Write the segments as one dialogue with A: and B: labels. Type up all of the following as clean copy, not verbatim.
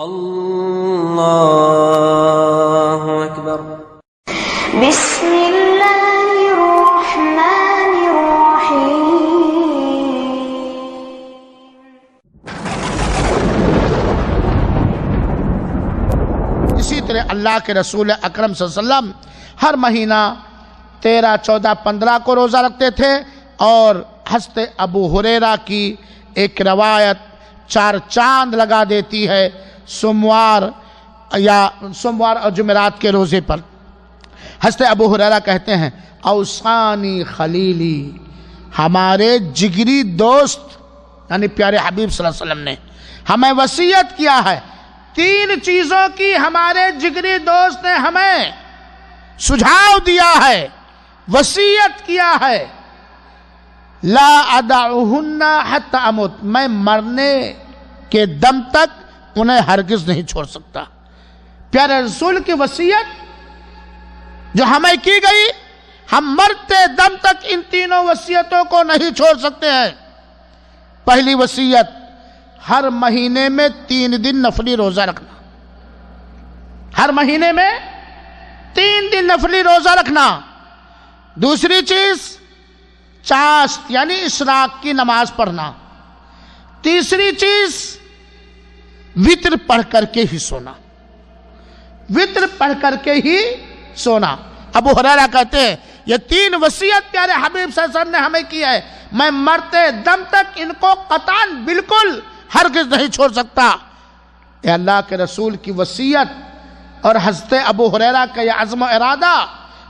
A: اللہ اکبر۔
B: بسم اللہ الرحمن الرحیم۔
C: اسی طرح اللہ کے رسول اکرم صلی اللہ علیہ وسلم ہر مہینہ 13، 14، 15 کو روزہ رکھتے تھے، اور حضرت ابو ہریرہ کی ایک روایت 4 چاند لگا دیتی ہے سوموار اور جمعرات کے روزے پر۔ حضرت ابو ہریرہ کہتے ہیں اوصانی خلیلی، ہمارے جگری دوست یعنی پیارے حبیب صلی اللہ علیہ وسلم نے ہمیں وصیت کیا ہے، 3 چیزوں کی ہمارے جگری دوست نے ہمیں سجھاؤ دیا ہے، وصیت کیا ہے، لا ادعہن حتی اموت، میں مرنے کے دم تک انہیں ہرگز نہیں چھوڑ سکتا۔ پیارے رسول کی وصیت جو ہمیں کی گئی، ہم مرتے دم تک ان 3 وصیتوں کو نہیں چھوڑ سکتے ہیں۔ پہلی وصیت، ہر مہینے میں 3 دن نفلی روزہ رکھنا، ہر مہینے میں 3 دن نفلی روزہ رکھنا۔ دوسری چیز، چاشت یعنی اشراق کی نماز پڑھنا۔ تیسری چیز، وتر پڑھ کر کے ہی سونا، وتر پڑھ کر کے ہی سونا۔ ابو ہریرہ کہتے ہیں یہ 3 وصیت پیارے حبیب صلی اللہ علیہ وسلم نے ہمیں کی ہے، میں مرتے دم تک ان کو قطعاً بالکل ہرگز نہیں چھوڑ سکتا۔ یہ اللہ کے رسول کی وصیت اور حضرت ابو ہریرہ کا یہ عزم و ارادہ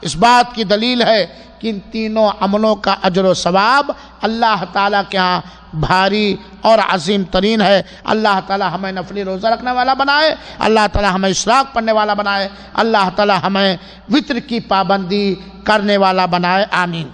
C: اس بات کی دلیل ہے کہ ان 3 عملوں کا اجر و ثواب اللہ تعالیٰ کے ہاں بھاری اور عظیم ترین ہے۔ اللہ تعالیٰ ہمیں نفلی روزہ رکھنے والا بنائے، اللہ تعالیٰ ہمیں اشراق پڑھنے والا بنائے، اللہ تعالیٰ ہمیں وتر کی پابندی کرنے والا بنائے، آمین۔